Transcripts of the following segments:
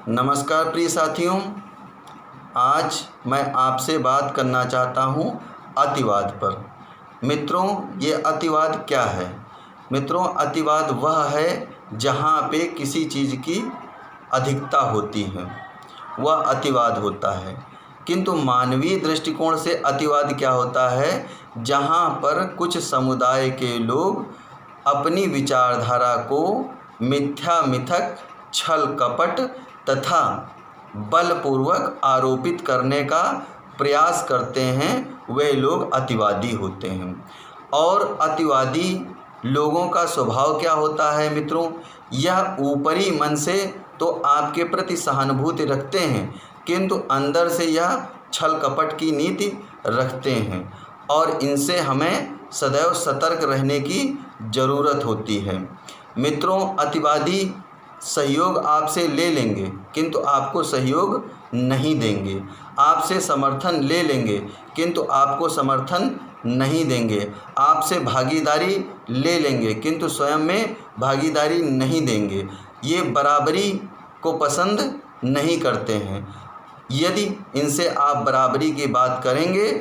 नमस्कार प्रिय साथियों, आज मैं आपसे बात करना चाहता हूँ अतिवाद पर। मित्रों, ये अतिवाद क्या है? मित्रों, अतिवाद वह है जहाँ पे किसी चीज़ की अधिकता होती है, वह अतिवाद होता है। किंतु मानवीय दृष्टिकोण से अतिवाद क्या होता है? जहाँ पर कुछ समुदाय के लोग अपनी विचारधारा को मिथ्या मिथक, छल कपट तथा बलपूर्वक आरोपित करने का प्रयास करते हैं, वे लोग अतिवादी होते हैं। और अतिवादी लोगों का स्वभाव क्या होता है मित्रों? यह ऊपरी मन से तो आपके प्रति सहानुभूति रखते हैं, किंतु अंदर से यह छल कपट की नीति रखते हैं और इनसे हमें सदैव सतर्क रहने की ज़रूरत होती है। मित्रों, अतिवादी सहयोग आपसे ले लेंगे किंतु आपको सहयोग नहीं देंगे, आपसे समर्थन ले लेंगे किंतु आपको समर्थन नहीं देंगे, आपसे भागीदारी ले लेंगे किंतु स्वयं में भागीदारी नहीं देंगे। ये बराबरी को पसंद नहीं करते हैं। यदि इनसे आप बराबरी की बात करेंगे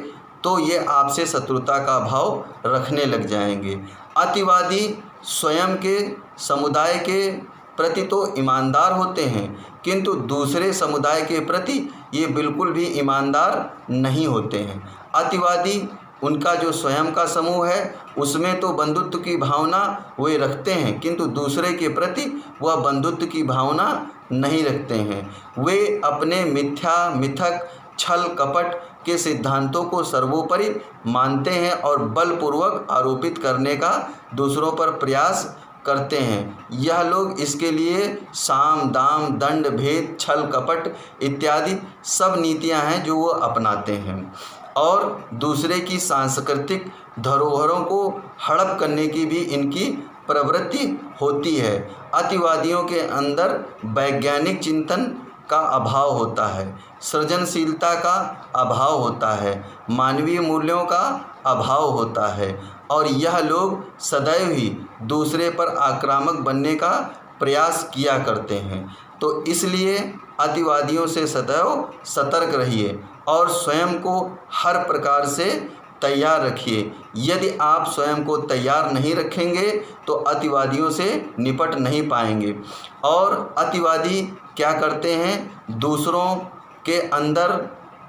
तो ये आपसे शत्रुता का भाव रखने लग जाएंगे। अतिवादी स्वयं के समुदाय के प्रति तो ईमानदार होते हैं, किंतु दूसरे समुदाय के प्रति ये बिल्कुल भी ईमानदार नहीं होते हैं। अतिवादी उनका जो स्वयं का समूह है उसमें तो बंधुत्व की भावना वे रखते हैं, किंतु दूसरे के प्रति वह बंधुत्व की भावना नहीं रखते हैं। वे अपने मिथ्या मिथक, छल कपट के सिद्धांतों को सर्वोपरि मानते हैं और बलपूर्वक आरोपित करने का दूसरों पर प्रयास करते हैं। यह लोग इसके लिए साम दाम, दंड भेद, छल कपट इत्यादि सब नीतियां हैं जो वो अपनाते हैं और दूसरे की सांस्कृतिक धरोहरों को हड़प करने की भी इनकी प्रवृत्ति होती है। अतिवादियों के अंदर वैज्ञानिक चिंतन का अभाव होता है, सृजनशीलता का अभाव होता है, मानवीय मूल्यों का अभाव होता है और यह लोग सदैव ही दूसरे पर आक्रामक बनने का प्रयास किया करते हैं। तो इसलिए अतिवादियों से सदैव सतर्क रहिए और स्वयं को हर प्रकार से तैयार रखिए। यदि आप स्वयं को तैयार नहीं रखेंगे तो अतिवादियों से निपट नहीं पाएंगे। और अतिवादी क्या करते हैं? दूसरों के अंदर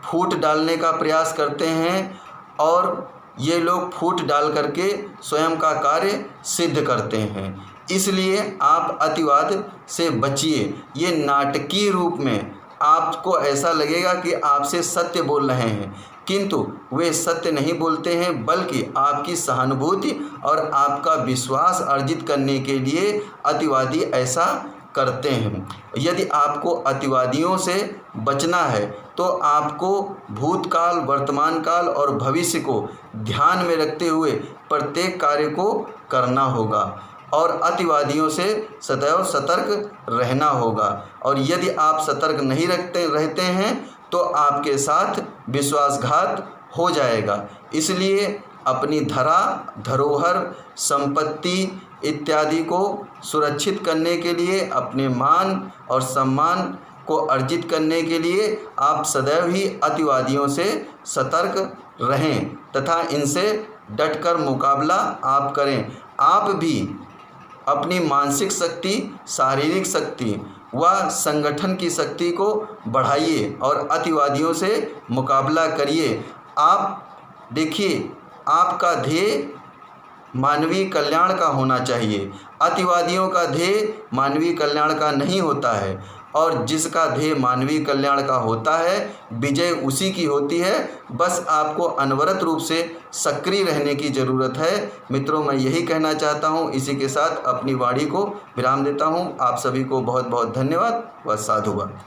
फूट डालने का प्रयास करते हैं और ये लोग फूट डाल करके स्वयं का कार्य सिद्ध करते हैं। इसलिए आप अतिवाद से बचिए। ये नाटकीय रूप में आपको ऐसा लगेगा कि आपसे सत्य बोल रहे हैं, किंतु वे सत्य नहीं बोलते हैं, बल्कि आपकी सहानुभूति और आपका विश्वास अर्जित करने के लिए अतिवादी ऐसा करते हैं। यदि आपको अतिवादियों से बचना है तो आपको भूतकाल, वर्तमान काल और भविष्य को ध्यान में रखते हुए प्रत्येक कार्य को करना होगा और अतिवादियों से सदैव सतर्क रहना होगा। और यदि आप सतर्क नहीं रहते हैं तो आपके साथ विश्वासघात हो जाएगा। इसलिए अपनी धरोहर, संपत्ति इत्यादि को सुरक्षित करने के लिए, अपने मान और सम्मान को अर्जित करने के लिए आप सदैव ही अतिवादियों से सतर्क रहें तथा इनसे डटकर मुकाबला आप करें। आप भी अपनी मानसिक शक्ति, शारीरिक शक्ति व संगठन की शक्ति को बढ़ाइए और अतिवादियों से मुकाबला करिए। आप देखिए, आपका ध्येय मानवीय कल्याण का होना चाहिए। अतिवादियों का ध्येय मानवीय कल्याण का नहीं होता है और जिसका ध्येय मानवीय कल्याण का होता है, विजय उसी की होती है। बस आपको अनवरत रूप से सक्रिय रहने की ज़रूरत है। मित्रों, मैं यही कहना चाहता हूँ। इसी के साथ अपनी वाणी को विराम देता हूँ। आप सभी को बहुत बहुत धन्यवाद व साधुवाद।